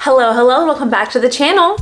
Hello, hello, welcome back to the channel.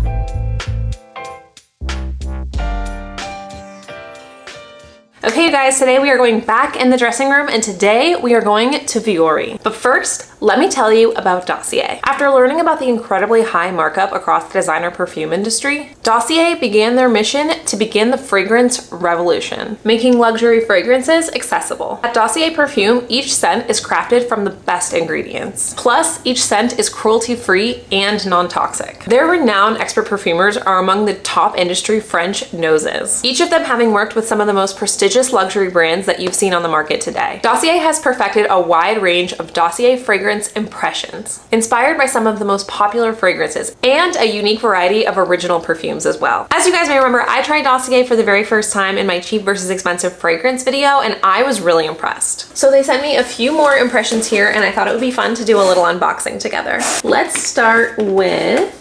Okay, you guys, today we are going back in the dressing room and today we are going to Vuori. But first, let me tell you about Dossier. After learning about the incredibly high markup across the designer perfume industry, Dossier began their mission to begin the fragrance revolution, making luxury fragrances accessible. At Dossier Perfume, each scent is crafted from the best ingredients. Plus, each scent is cruelty-free and non-toxic. Their renowned expert perfumers are among the top industry French noses, each of them having worked with some of the most prestigious luxury brands that you've seen on the market today. Dossier has perfected a wide range of Dossier fragrance impressions, inspired by some of the most popular fragrances and a unique variety of original perfumes as well. As you guys may remember, I tried Dossier for the very first time in my cheap versus expensive fragrance video and I was really impressed. So they sent me a few more impressions here and I thought it would be fun to do a little unboxing together. Let's start with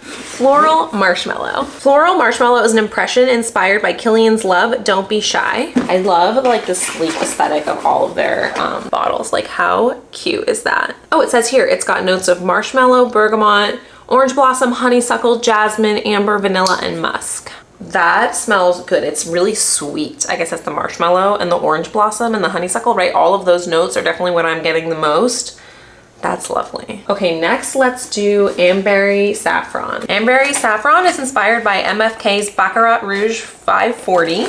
Floral Marshmallow. Floral Marshmallow is an impression inspired by Killian's Love, Don't Be Shy. I love like the sleek aesthetic of all of their bottles. Like how cute is that? Oh, it says here, it's got notes of marshmallow, bergamot, orange blossom, honeysuckle, jasmine, amber, vanilla, and musk. That smells good. It's really sweet. I guess that's the marshmallow and the orange blossom and the honeysuckle, right? All of those notes are definitely what I'm getting the most. That's lovely. Okay, next let's do Amberry Saffron. Amberry Saffron is inspired by MFK's Baccarat Rouge 540.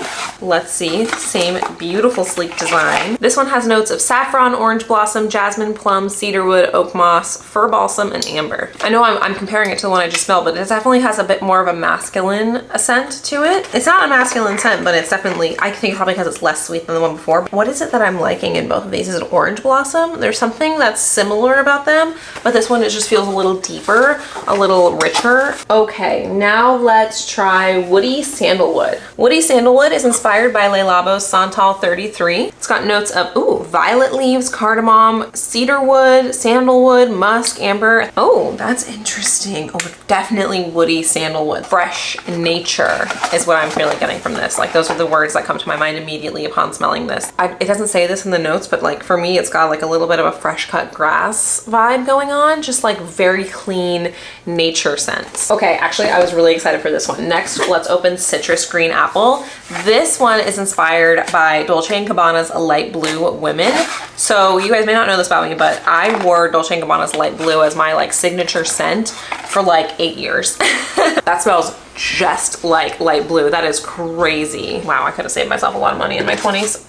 Let's see, same beautiful sleek design. This one has notes of saffron, orange blossom, jasmine, plum, cedarwood, oak moss, fir balsam, and amber. I know I'm comparing it to the one I just smelled, but it definitely has a bit more of a masculine scent to it. It's not a masculine scent, but it's definitely, I think probably because it's less sweet than the one before. What is it that I'm liking in both of these? Is it orange blossom? There's something that's similar about them, but this one, it just feels a little deeper, a little richer. Okay, now let's try Woody Sandalwood. Woody Sandalwood is inspired by Le Labo's Santal 33. It's got notes of, ooh, violet leaves, cardamom, cedarwood, sandalwood, musk, amber. Oh, that's interesting. Oh, definitely Woody Sandalwood. Fresh nature is what I'm really getting from this. Like those are the words that come to my mind immediately upon smelling this. It doesn't say this in the notes, but like for me, it's got like a little bit of a fresh cut grass vibe going on, just like very clean nature scents. Okay, actually I was really excited for this one. Next, let's open Citrus Green Apple. This one is inspired by Dolce & Gabbana's Light Blue Women. So you guys may not know this about me, but I wore Dolce & Gabbana's Light Blue as my like signature scent for like 8 years. That smells just like light blue. That is crazy. Wow, I could have saved myself a lot of money in my 20s.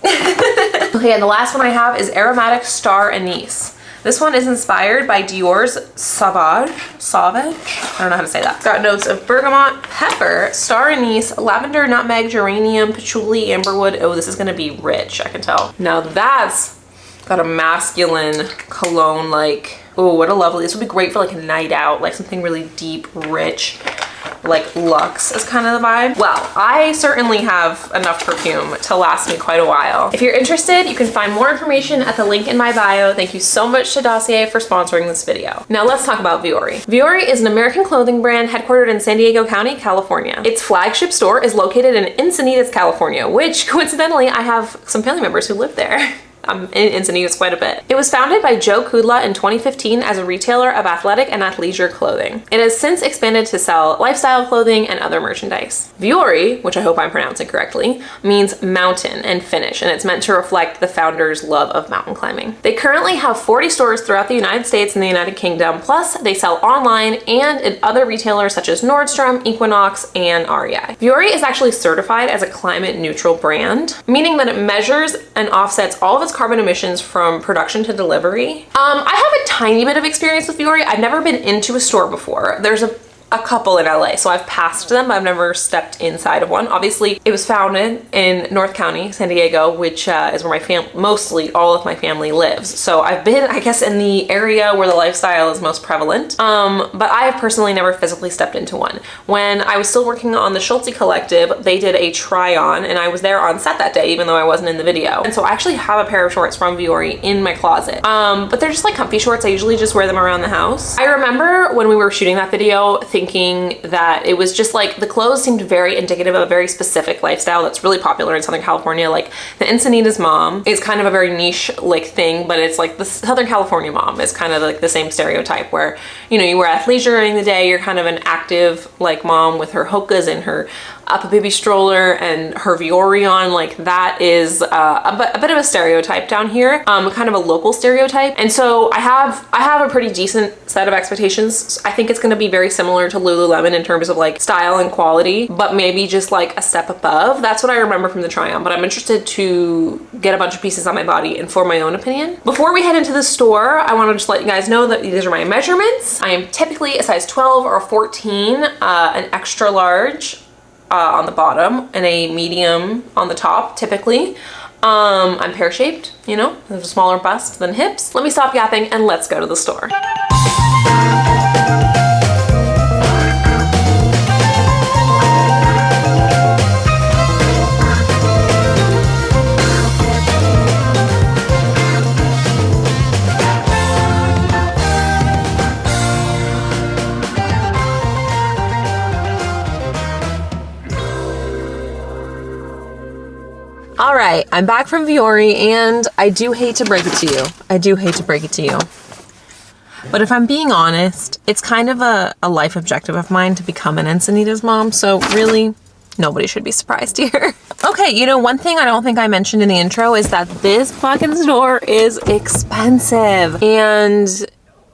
Okay, and the last one I have is Aromatic Star Anise. This one is inspired by Dior's Sauvage? I don't know how to say that. It's got notes of bergamot, pepper, star anise, lavender, nutmeg, geranium, patchouli, amberwood. Oh, this is gonna be rich, I can tell. Now that's got a masculine cologne, like, oh, what a lovely, this would be great for like a night out, like something really deep, rich, like luxe is kind of the vibe. Well, I certainly have enough perfume to last me quite a while. If you're interested, you can find more information at the link in my bio. Thank you so much to Dossier for sponsoring this video. Now let's talk about Vuori. Vuori is an American clothing brand headquartered in San Diego County, California. Its flagship store is located in Encinitas, California, which coincidentally, I have some family members who live there. I'm in Encinitas quite a bit. It was founded by Joe Kudla in 2015 as a retailer of athletic and athleisure clothing. It has since expanded to sell lifestyle clothing and other merchandise. Vuori, which I hope I'm pronouncing correctly, means mountain in Finnish, and it's meant to reflect the founder's love of mountain climbing. They currently have 40 stores throughout the United States and the United Kingdom, plus they sell online and in other retailers such as Nordstrom, Equinox, and REI. Vuori is actually certified as a climate neutral brand, meaning that it measures and offsets all of its carbon emissions from production to delivery. I have a tiny bit of experience with Vuori. I've never been into a store before. There's a couple in LA, so I've passed them, but I've never stepped inside of one. Obviously, it was founded in North County, San Diego, which is where mostly all of my family lives. So I've been, I guess, in the area where the lifestyle is most prevalent, but I have personally never physically stepped into one. When I was still working on the Schulte Collective, they did a try-on, and I was there on set that day, even though I wasn't in the video. And so I actually have a pair of shorts from Vuori in my closet, but they're just like comfy shorts. I usually just wear them around the house. I remember when we were shooting that video, thinking thinking that it was just like the clothes seemed very indicative of a very specific lifestyle that's really popular in Southern California. Like the Encinitas mom is kind of a very niche like thing, but it's like the Southern California mom is kind of like the same stereotype where, you know, you wear athleisure during the day, you're kind of an active like mom with her hokas and her up a baby stroller and her Vuori on. Like that is a bit of a stereotype down here, kind of a local stereotype. And so I have a pretty decent set of expectations. I think it's going to be very similar to Lululemon in terms of like style and quality, but maybe just like a step above. That's what I remember from the try on, but I'm interested to get a bunch of pieces on my body and form my own opinion. Before we head into the store, I want to just let you guys know that these are my measurements. I am typically a size 12 or a 14, an extra large on the bottom and a medium on the top, typically. I'm pear-shaped, you know, there's a smaller bust than hips. Let me stop yapping and let's go to the store. All right, I'm back from Viori, and I do hate to break it to you. But if I'm being honest, it's kind of a life objective of mine to become an Encinitas mom, so really, nobody should be surprised here. Okay, you know, one thing I don't think I mentioned in the intro is that this fucking store is expensive and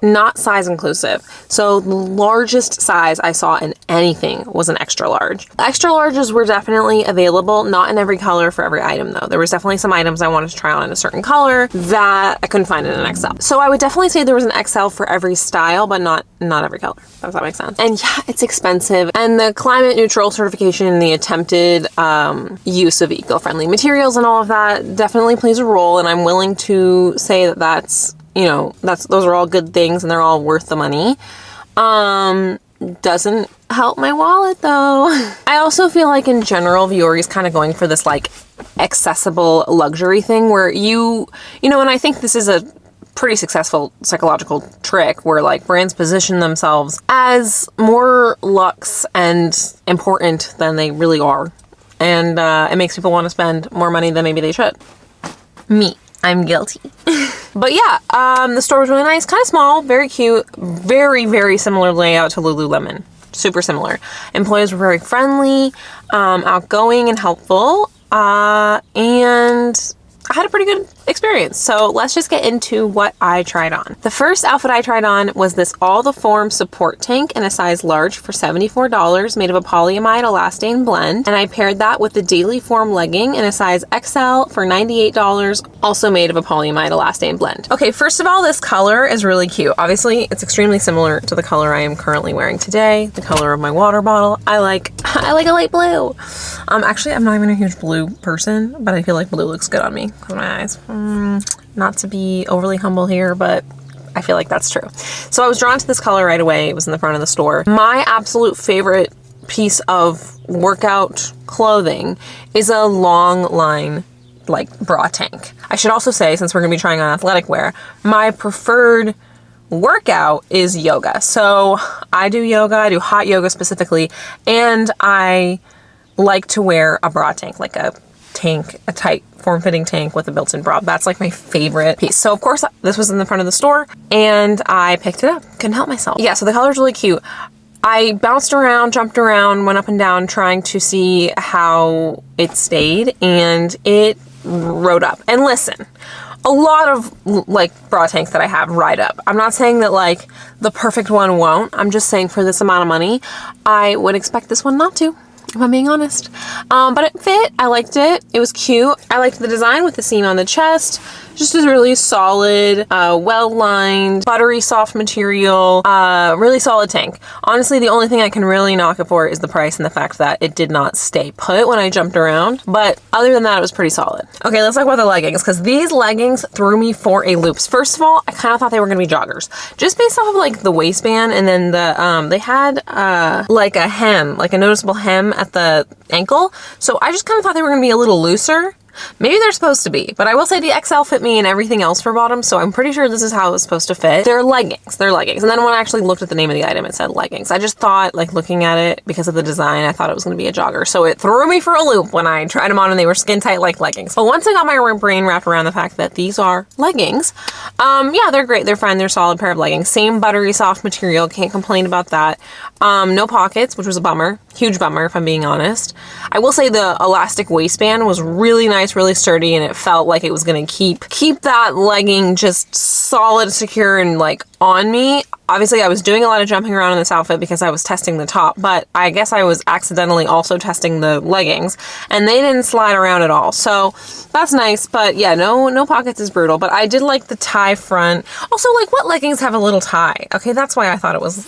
not size inclusive. So the largest size I saw in anything was an extra large. Extra larges were definitely available, not in every color for every item though. There was definitely some items I wanted to try on in a certain color that I couldn't find in an XL. So I would definitely say there was an XL for every style, but not every color. Does that make sense? And yeah, it's expensive. And the climate neutral certification and the attempted use of eco-friendly materials and all of that definitely plays a role. And I'm willing to say that that's, you know, those are all good things and they're all worth the money. Doesn't help my wallet though. I also feel like in general, Vuori is kind of going for this like accessible luxury thing where you know, and I think this is a pretty successful psychological trick where like brands position themselves as more luxe and important than they really are. And it makes people want to spend more money than maybe they should. Me, I'm guilty. But yeah, the store was really nice, kind of small, very cute, very, very similar layout to Lululemon. Super similar. Employees were very friendly, outgoing and helpful, and I had a pretty good experience. So let's just get into what I tried on. The first outfit I tried on was this All the Form support tank in a size large for $74, made of a polyamide elastane blend. And I paired that with the Daily Form legging in a size XL for $98, also made of a polyamide elastane blend. Okay, first of all, this color is really cute. Obviously, it's extremely similar to the color I am currently wearing today, the color of my water bottle. I like a light blue. Actually, I'm not even a huge blue person, but I feel like blue looks good on me with my eyes. Not to be overly humble here, but I feel like that's true. So I was drawn to this color right away. It was in the front of the store. My absolute favorite piece of workout clothing is a long line like bra tank. I should also say, since we're gonna be trying on athletic wear, my preferred workout is yoga. So I do yoga, I do hot yoga specifically, and I like to wear a bra tank, like a tank, a tight form-fitting tank with a built-in bra. That's like my favorite piece. So of course this was in the front of the store and I picked it up. Couldn't help myself. Yeah, so the color's really cute. I bounced around, jumped around, went up and down trying to see how it stayed, and it rode up. And listen, a lot of like bra tanks that I have ride up. I'm not saying that like the perfect one won't. I'm just saying for this amount of money, I would expect this one not to, if I'm being honest. But it fit. I liked it. It was cute. I liked the design with the seam on the chest. Just a really solid, well-lined, buttery soft material, really solid tank. Honestly, the only thing I can really knock it for is the price and the fact that it did not stay put when I jumped around. But other than that, it was pretty solid. Okay, let's talk about the leggings, because these leggings threw me for a loop. First of all, I kind of thought they were going to be joggers, just based off of like the waistband, and then the they had like a hem, like a noticeable hem at the ankle. So I just kind of thought they were going to be a little looser. Maybe they're supposed to be, but I will say the XL fit me and everything else for bottoms, so I'm pretty sure this is how it was supposed to fit. They're leggings. They're leggings. And then when I actually looked at the name of the item, it said leggings. I just thought, like, looking at it, because of the design, I thought it was going to be a jogger. So it threw me for a loop when I tried them on and they were skin tight like leggings. But once I got my brain wrapped around the fact that these are leggings, yeah, they're great. They're fine. They're a solid pair of leggings. Same buttery soft material. Can't complain about that. No pockets, which was a bummer. Huge bummer, if I'm being honest. I will say the elastic waistband was really nice, really sturdy, and it felt like it was going to keep that legging just solid, secure, and like on me. Obviously, I was doing a lot of jumping around in this outfit because I was testing the top, but I guess I was accidentally also testing the leggings, and they didn't slide around at all. So that's nice, but yeah, no pockets is brutal. But I did like the tie front. Also, like, what leggings have a little tie? Okay, that's why I thought it was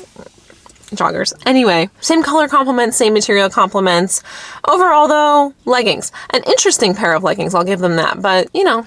joggers. Anyway, same color complements, same material complements. Overall though, leggings. An interesting pair of leggings, I'll give them that, but you know,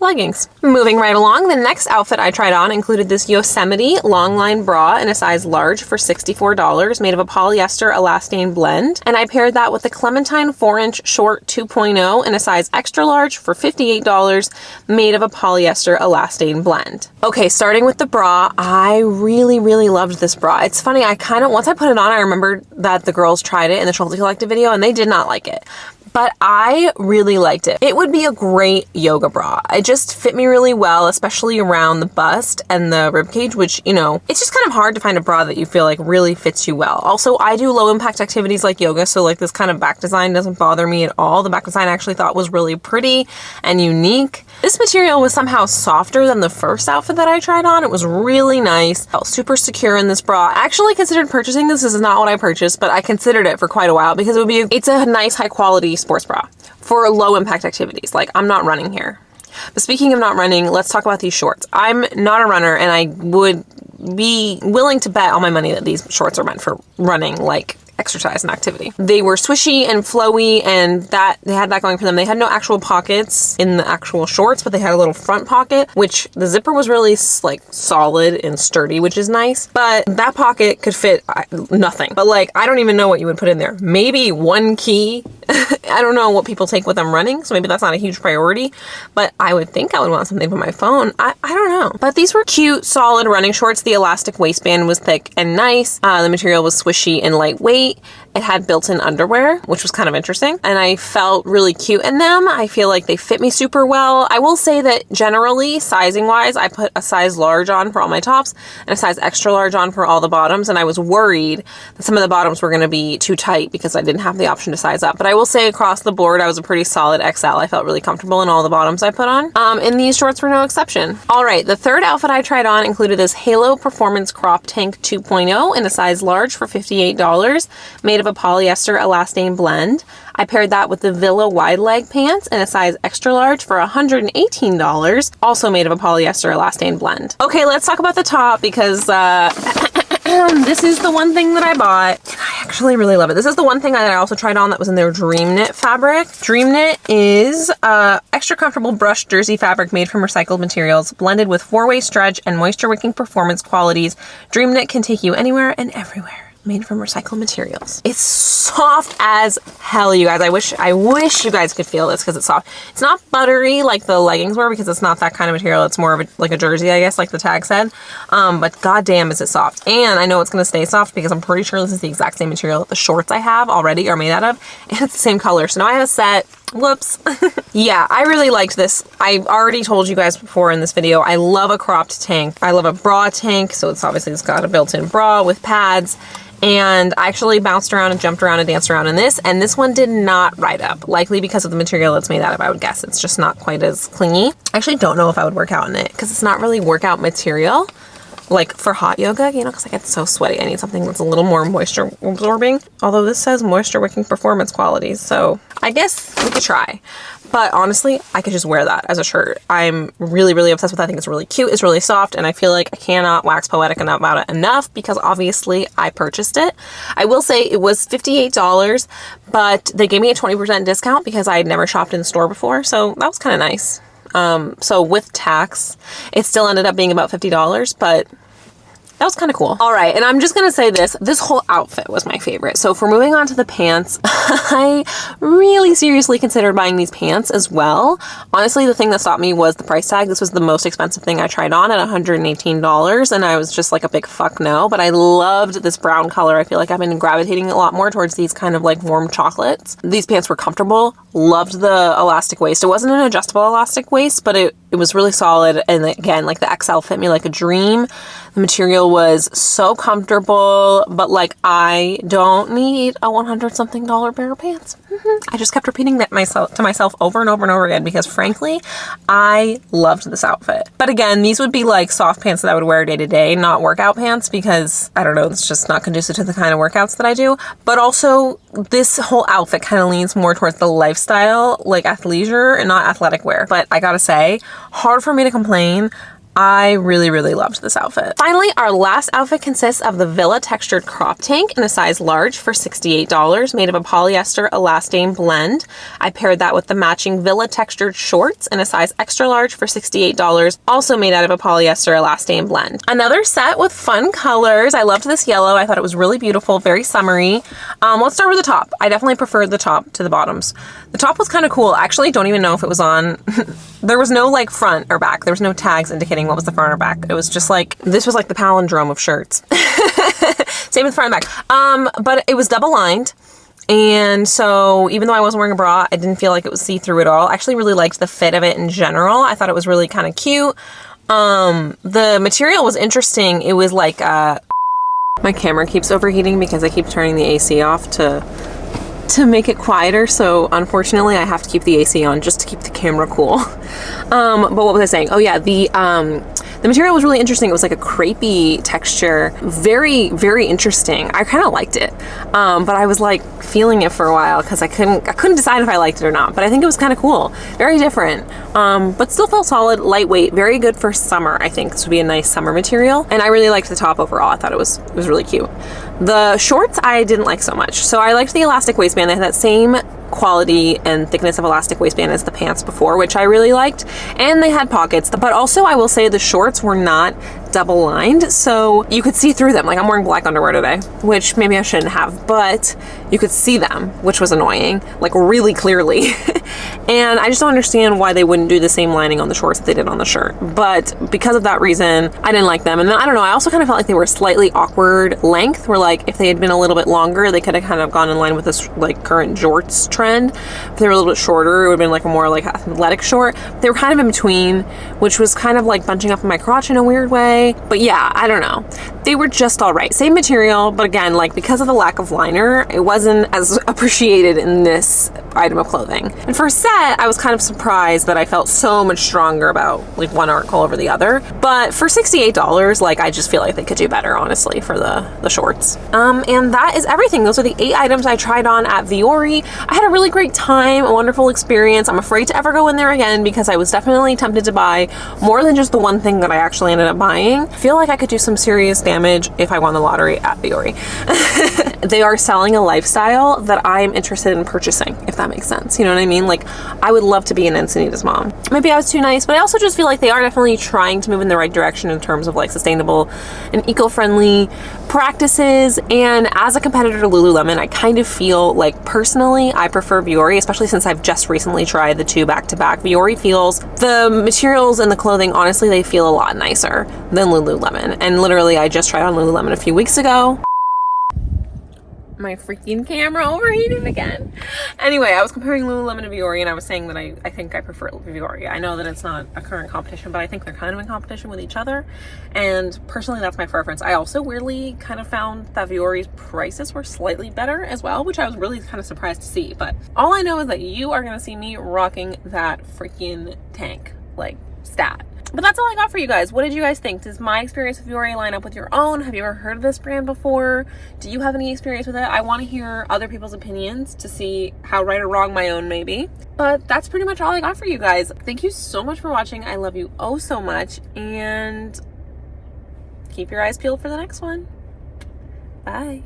leggings. Moving right along, the next outfit I tried on included this Yosemite long line bra in a size large for $64, made of a polyester elastane blend, and I paired that with the Clementine 4-inch short 2.0 in a size extra large for $58, made of a polyester elastane blend. Okay, starting with the bra, I really loved this bra. It's funny, once I put it on, I remembered that the girls tried it in the Schulte Collective video and they did not like it. But I really liked it. It would be a great yoga bra. It just fit me really well, especially around the bust and the ribcage, which, you know, it's just kind of hard to find a bra that you feel like really fits you well. Also, I do low impact activities like yoga, so like this kind of back design doesn't bother me at all. The back design I actually thought was really pretty and unique. This material was somehow softer than the first outfit that I tried on. It was really nice. I felt super secure in this bra. I actually considered purchasing this. This is not what I purchased, but I considered it for quite a while because it's a nice high quality sports bra for low impact activities. Like, I'm not running here. But speaking of not running, let's talk about these shorts. I'm not a runner, and I would be willing to bet all my money that these shorts are meant for running, like exercise and activity. They were swishy and flowy, and they had that going for them. They had no actual pockets in the actual shorts, but they had a little front pocket, which the zipper was really like solid and sturdy, which is nice. But that pocket could fit nothing. But like, I don't even know what you would put in there. Maybe one key. I don't know what people take with them running, so maybe that's not a huge priority, but I would think I would want something for my phone. I don't know. But these were cute, solid running shorts. The elastic waistband was thick and nice. The material was swishy and lightweight. It had built-in underwear, which was kind of interesting, and I felt really cute in them. I feel like they fit me super well. I will say that generally, sizing-wise, I put a size large on for all my tops and a size extra large on for all the bottoms, and I was worried that some of the bottoms were going to be too tight because I didn't have the option to size up. But I will say across the board, I was a pretty solid XL. I felt really comfortable in all the bottoms I put on, and these shorts were no exception. All right, the third outfit I tried on included this Halo Performance Crop Tank 2.0 in a size large for $58, made of a polyester elastane blend. I paired that with the Villa wide leg pants in a size extra large for $118, also made of a polyester elastane blend. Okay, let's talk about the top because this is the one thing that I bought. I actually really love it. This is the one thing that I also tried on that was in their Dream Knit fabric. Dream Knit is extra comfortable brushed jersey fabric made from recycled materials, blended with 4-way stretch and moisture wicking performance qualities. Dream Knit can take you anywhere and everywhere. Made from recycled materials. It's soft as hell, you guys. I wish you guys could feel this because it's soft. It's not buttery like the leggings were because it's not that kind of material. It's more of like a jersey, I guess, like the tag said. But goddamn is it soft. And I know it's going to stay soft because I'm pretty sure this is the exact same material that the shorts I have already are made out of. And it's the same color. So now I have a set. Whoops. Yeah, I really liked this. I've already told you guys before in this video, I love a cropped tank. I love a bra tank. So it's got a built-in bra with pads. And I actually bounced around and jumped around and danced around in this, and this one did not ride up, likely because of the material it's made out of, I would guess. It's just not quite as clingy. I actually don't know if I would work out in it because it's not really workout material, like for hot yoga, you know, because I get so sweaty. I need something that's a little more moisture absorbing, although this says moisture wicking performance qualities, so I guess we could try. But honestly, I could just wear that as a shirt. I'm really obsessed with it. I think it's really cute, it's really soft, and I feel like I cannot wax poetic enough about it enough because obviously I purchased it. I will say it was $58, but they gave me a 20% discount because I had never shopped in the store before, so that was kind of nice. So with tax, it still ended up being about $50, but That was kind of cool. All right, and I'm just gonna say this whole outfit was my favorite. So if we're moving on to the pants, I really seriously considered buying these pants as well. Honestly, the thing that stopped me was the price tag. This was the most expensive thing I tried on at $118, and I was just like a big fuck no, but I loved this brown color. I feel like I've been gravitating a lot more towards these kind of like warm chocolates. These pants were comfortable. Loved the elastic waist. It wasn't an adjustable elastic waist, but it was really solid, and again, like the XL fit me like a dream. The material was so comfortable, but like I don't need a $100-something pair of pants. I just kept repeating that to myself over and over and over again because frankly, I loved this outfit. But again, these would be like soft pants that I would wear day to day, not workout pants, because I don't know, it's just not conducive to the kind of workouts that I do. But also, this whole outfit kind of leans more towards the lifestyle, like athleisure and not athletic wear. But I gotta say, hard for me to complain. I really, really loved this outfit. Finally, our last outfit consists of the Villa textured crop tank in a size large for $68, made of a polyester elastane blend. I paired that with the matching Villa textured shorts in a size extra large for $68, also made out of a polyester elastane blend. Another set with fun colors. I loved this yellow. I thought it was really beautiful, very summery. Let's start with the top. I definitely preferred the top to the bottoms. The top was kind of cool. I actually don't even know if it was on. There was no like front or back. There was no tags indicating what was the front or back. It was just like, this was like the palindrome of shirts. Same with front and back. But it was double lined. And so even though I wasn't wearing a bra, I didn't feel like it was see-through at all. I actually really liked the fit of it in general. I thought it was really kind of cute. The material was interesting. It was like, my camera keeps overheating because I keep turning the AC off to make it quieter, so unfortunately I have to keep the AC on just to keep the camera cool. But what was I saying? Oh yeah, the material was really interesting. It was like a crepey texture. Very, very interesting. I kind of liked it. But I was like feeling it for a while because I couldn't decide if I liked it or not. But I think it was kind of cool. Very different. But still felt solid, lightweight, very good for summer. I think this would be a nice summer material. And I really liked the top overall. I thought it was really cute. The shorts I didn't like so much. So I liked the elastic waistband. They had that same quality and thickness of elastic waistband as the pants before, which I really liked. And they had pockets, but also I will say the shorts were not double lined, so you could see through them. Like, I'm wearing black underwear today, which maybe I shouldn't have, but you could see them, which was annoying, like really clearly. And I just don't understand why they wouldn't do the same lining on the shorts that they did on the shirt. But because of that reason, I didn't like them. And then, I don't know, I also kind of felt like they were slightly awkward length, where like if they had been a little bit longer, they could have kind of gone in line with this like current jorts trend. If they were a little bit shorter, it would have been like a more like athletic short. They were kind of in between, which was kind of like bunching up in my crotch in a weird way. But yeah, I don't know. They were just all right. Same material, but again, like because of the lack of liner, it wasn't as appreciated in this item of clothing. And for a set, I was kind of surprised that I felt so much stronger about like one article over the other. But for $68, like I just feel like they could do better, honestly, for the shorts. And that is everything. Those are the 8 items I tried on at Vuori. I had a really great time, a wonderful experience. I'm afraid to ever go in there again because I was definitely tempted to buy more than just the one thing that I actually ended up buying. I feel like I could do some serious damage if I won the lottery at Viori. They are selling a lifestyle that I'm interested in purchasing, if that makes sense. You know what I mean? Like, I would love to be an Encinitas mom. Maybe I was too nice, but I also just feel like they are definitely trying to move in the right direction in terms of like sustainable and eco-friendly practices. And as a competitor to Lululemon, I kind of feel like personally I prefer Vuori, especially since I've just recently tried the 2 back-to-back. Vuori feels, the materials and the clothing, honestly, they feel a lot nicer than Lululemon. And literally I just tried on Lululemon a few weeks ago. My freaking camera overheated again. Anyway, I was comparing Lululemon to Vuori, and I was saying that I think I prefer Vuori. I know that it's not a current competition, but I think they're kind of in competition with each other. And personally, that's my preference. I also weirdly kind of found that Vuori's prices were slightly better as well, which I was really kind of surprised to see. But all I know is that you are going to see me rocking that freaking tank, like, stat. But that's all I got for you guys. What did you guys think? Does my experience with Vuori line up with your own? Have you ever heard of this brand before? Do you have any experience with it? I want to hear other people's opinions to see how right or wrong my own may be. But that's pretty much all I got for you guys. Thank you so much for watching. I love you oh so much. And keep your eyes peeled for the next one. Bye.